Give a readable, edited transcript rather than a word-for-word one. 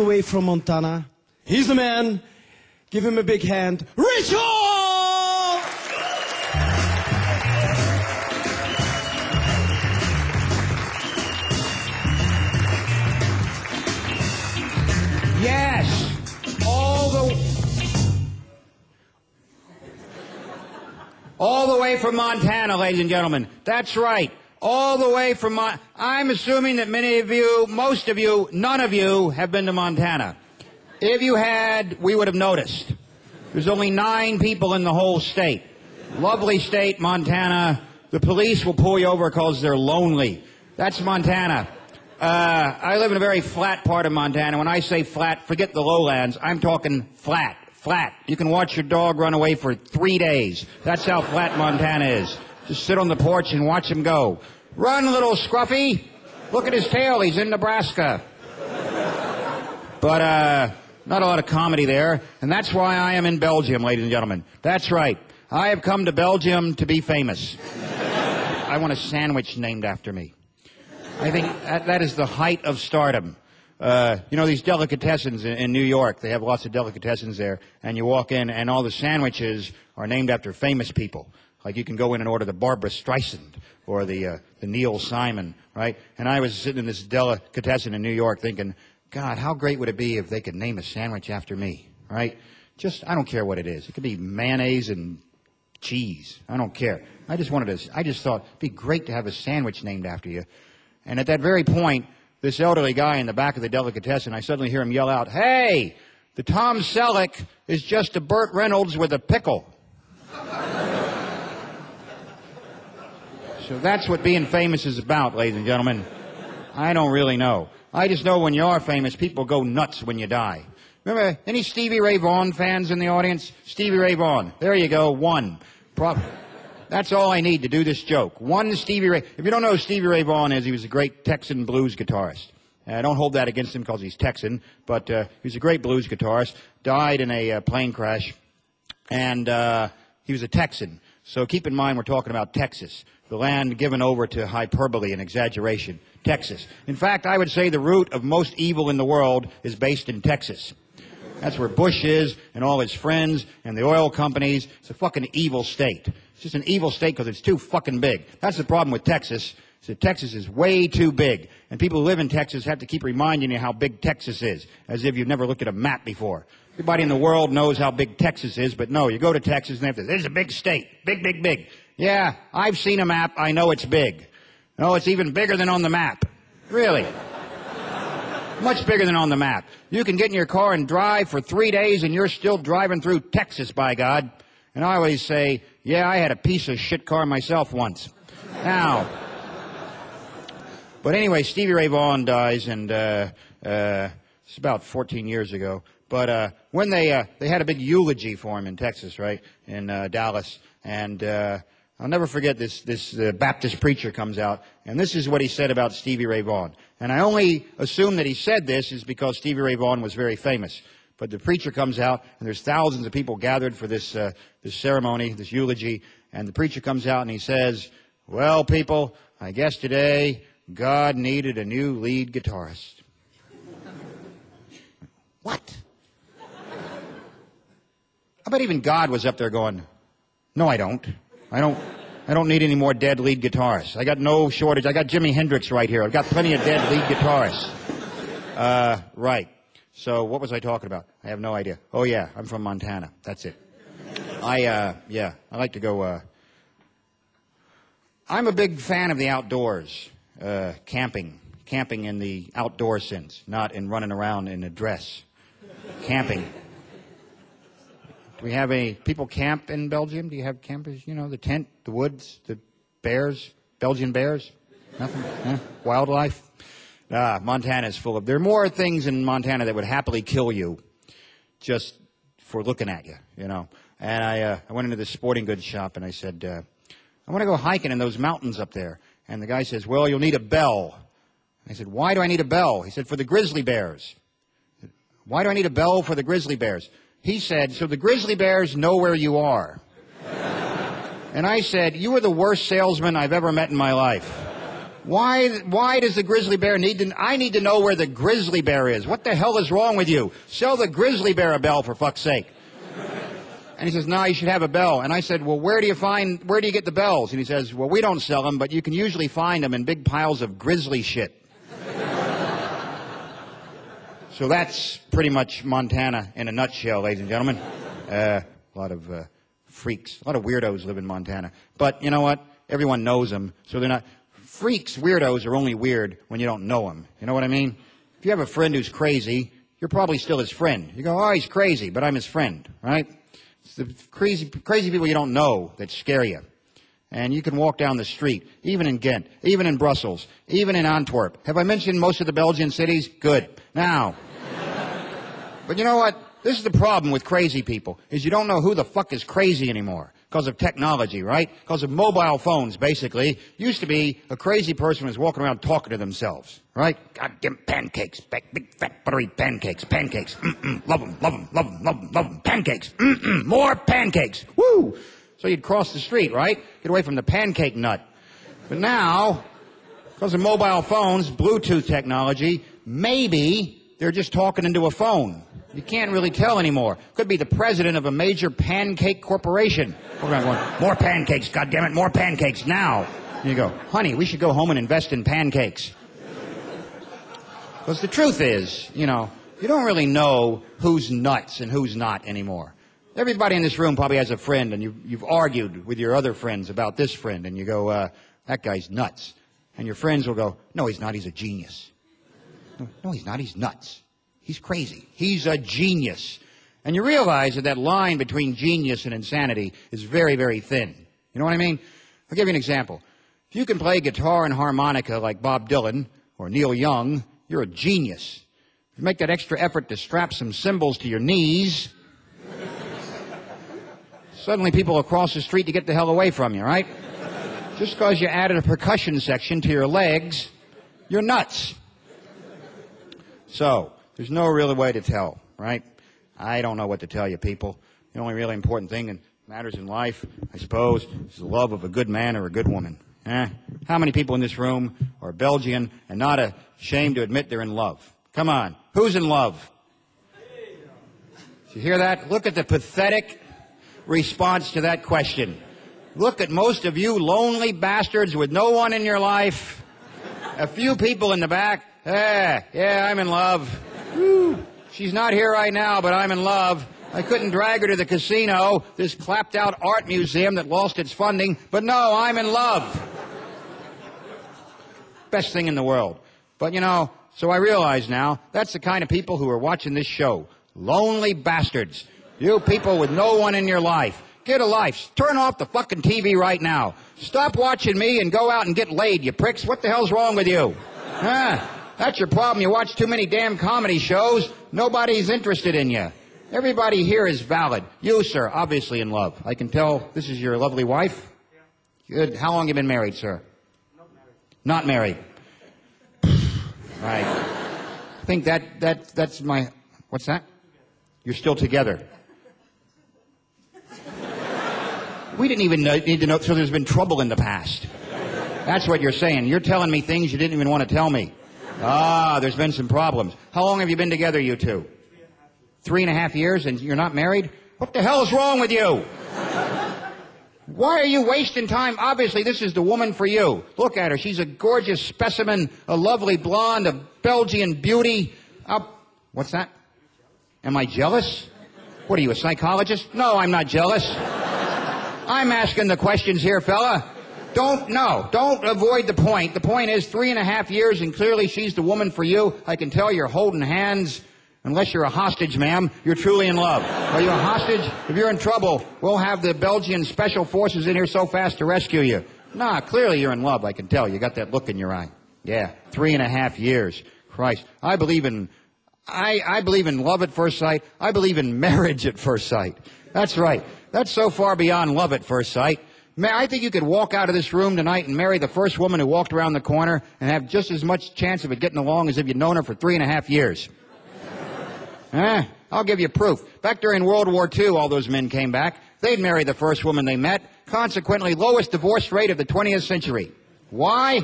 away from Montana. He's the man. Give him a big hand. Rachel! Yes! All the way from Montana, ladies and gentlemen. That's right. All the way from I'm assuming that many of you, most of you, none of you have been to Montana. If you had, we would have noticed. There's only 9 people in the whole state. Lovely state, Montana. The police will pull you over because they're lonely. That's Montana. I live in a very flat part of Montana. When I say flat, forget the lowlands. I'm talking flat. Flat. You can watch your dog run away for 3 days. That's how flat Montana is. Just sit on the porch and watch him go. Run, little Scruffy. Look at his tail. He's in Nebraska. But, not a lot of comedy there. And that's why I am in Belgium, ladies and gentlemen. That's right. I have come to Belgium to be famous. I want a sandwich named after me. I think that is the height of stardom. You know, these delicatessens in New York, they have lots of delicatessens there, and you walk in, and all the sandwiches are named after famous people. Like you can go in and order the Barbara Streisand or the Neil Simon, right? And I was sitting in this delicatessen in New York thinking, God, how great would it be if they could name a sandwich after me, right? Just, I don't care what it is. It could be mayonnaise and cheese. I don't care. I just thought it'd be great to have a sandwich named after you. And at that very point, this elderly guy in the back of the delicatessen, I suddenly hear him yell out, "Hey, the Tom Selleck is just a Burt Reynolds with a pickle." So that's what being famous is about, ladies and gentlemen. I don't really know. I just know when you are famous, people go nuts when you die. Remember, any Stevie Ray Vaughan fans in the audience? Stevie Ray Vaughan. There you go, one. That's all I need to do this joke. One Stevie Ray. If you don't know who Stevie Ray Vaughan is, he was a great Texan blues guitarist. I don't hold that against him because he's Texan, but he was a great blues guitarist. Died in a plane crash, and he was a Texan. So keep in mind we're talking about Texas, the land given over to hyperbole and exaggeration. Texas. In fact, I would say the root of most evil in the world is based in Texas. That's where Bush is and all his friends and the oil companies. It's a fucking evil state. It's just an evil state because it's too fucking big. That's the problem with Texas, is that Texas is way too big. And people who live in Texas have to keep reminding you how big Texas is, as if you've never looked at a map before. Everybody in the world knows how big Texas is, but no, you go to Texas and they have to, there's a big state. Big, big, big. Yeah, I've seen a map. I know it's big. No, it's even bigger than on the map. Really. Much bigger than on the map. You can get in your car and drive for 3 days and you're still driving through Texas, by God. And I always say, yeah, I had a piece of shit car myself once. Now, but anyway, Stevie Ray Vaughan dies, and it's about 14 years ago. But when they had a big eulogy for him in Texas, right, in Dallas, and I'll never forget this Baptist preacher comes out, and this is what he said about Stevie Ray Vaughan. And I only assume that he said this is because Stevie Ray Vaughan was very famous. But the preacher comes out, and there's thousands of people gathered for this ceremony, this eulogy, and the preacher comes out and he says, "Well, people, I guess today God needed a new lead guitarist." What? I bet even God was up there going, "No, I don't. I don't need any more dead lead guitarists. I got no shortage. I got Jimi Hendrix right here. I've got plenty of dead lead guitarists." Right. So what was I talking about? I have no idea. Oh yeah, I'm from Montana. That's it. I like to go, I'm a big fan of the outdoors. Camping in the outdoor sense, not in running around in a dress. Camping. Do we have any people camp in Belgium? Do you have campers? You know, the tent, the woods, the bears, Belgian bears? Nothing? Wildlife? Montana is full of... There are more things in Montana that would happily kill you just for looking at you, you know. And I went into the sporting goods shop and I said, I want to go hiking in those mountains up there. And the guy says, "Well, you'll need a bell." I said, "Why do I need a bell?" He said, "For the grizzly bears." I said, "Why do I need a bell for the grizzly bears?" He said, "So the grizzly bears know where you are." And I said, "You are the worst salesman I've ever met in my life." Why does the grizzly bear I need to know where the grizzly bear is. What the hell is wrong with you? Sell the grizzly bear a bell, for fuck's sake. And he says, no, you should have a bell. And I said, well, where do you get the bells? And he says, well, we don't sell them, but you can usually find them in big piles of grizzly shit. So that's pretty much Montana in a nutshell, ladies and gentlemen. A lot of freaks, a lot of weirdos live in Montana. But you know what? Everyone knows them, so they're not... Freaks, weirdos are only weird when you don't know them. You know what I mean? If you have a friend who's crazy, you're probably still his friend. You go, oh, he's crazy, but I'm his friend, right? It's the crazy people you don't know that scare you. And you can walk down the street, even in Ghent, even in Brussels, even in Antwerp. Have I mentioned most of the Belgian cities? Good. Now, but you know what? This is the problem with crazy people, is you don't know who the fuck is crazy anymore. Because of technology, right? Because of mobile phones, basically. Used to be a crazy person was walking around talking to themselves, right? Goddamn pancakes, big fat buttery pancakes, pancakes. Love them, love them, love them, love them, love them. Pancakes, more pancakes. Woo! So you'd cross the street, right? Get away from the pancake nut. But now, because of mobile phones, Bluetooth technology, maybe they're just talking into a phone. You can't really tell anymore. Could be the president of a major pancake corporation. More pancakes, goddammit, more pancakes now. And you go, honey, we should go home and invest in pancakes. Because the truth is, you know, you don't really know who's nuts and who's not anymore. Everybody in this room probably has a friend, and you've argued with your other friends about this friend, and you go, that guy's nuts. And your friends will go, no, he's not, he's a genius. No, he's not, he's nuts. He's crazy. He's a genius. And you realize that that line between genius and insanity is very, very thin. You know what I mean? I'll give you an example. If you can play guitar and harmonica like Bob Dylan or Neil Young, you're a genius. If you make that extra effort to strap some cymbals to your knees, suddenly people across the street to get the hell away from you, right? Just because you added a percussion section to your legs, you're nuts. So, there's no real way to tell, right? I don't know what to tell you, people. The only really important thing that matters in life, I suppose, is the love of a good man or a good woman. How many people in this room are Belgian and not ashamed to admit they're in love? Come on. Who's in love? Did you hear that? Look at the pathetic response to that question. Look at most of you lonely bastards with no one in your life. A few people in the back. Yeah, I'm in love. Woo. She's not here right now, but I'm in love. I couldn't drag her to the casino, this clapped-out art museum that lost its funding, but no, I'm in love. Best thing in the world. But, you know, so I realize now, that's the kind of people who are watching this show. Lonely bastards. You people with no one in your life. Get a life. Turn off the fucking TV right now. Stop watching me and go out and get laid, you pricks. What the hell's wrong with you? That's your problem. You watch too many damn comedy shows. Nobody's interested in you. Everybody here is valid. You, sir, obviously in love. I can tell this is your lovely wife. Yeah. Good. How long have you been married, sir? Not married. Right. I think that's my... What's that? You're still together. We didn't even need to know, so there's been trouble in the past. That's what you're saying. You're telling me things you didn't even want to tell me. There's been some problems. How long have you been together, you two? 3.5 years, and you're not married? What the hell is wrong with you? Why are you wasting time? Obviously, this is the woman for you. Look at her. She's a gorgeous specimen, a lovely blonde, a Belgian beauty. What's that? Am I jealous? What are you, a psychologist? No, I'm not jealous. I'm asking the questions here, fella. Don't avoid the point. The point is 3.5 years, and clearly she's the woman for you. I can tell you're holding hands. Unless you're a hostage, ma'am, you're truly in love. Are you a hostage? If you're in trouble, we'll have the Belgian special forces in here so fast to rescue you. Nah, clearly you're in love, I can tell. You got that look in your eye. Yeah, 3.5 years. Christ. I believe in love at first sight. I believe in marriage at first sight. That's right. That's so far beyond love at first sight. I think you could walk out of this room tonight and marry the first woman who walked around the corner and have just as much chance of it getting along as if you'd known her for 3.5 years. I'll give you proof. Back during World War II, all those men came back. They'd marry the first woman they met. Consequently, lowest divorce rate of the 20th century. Why?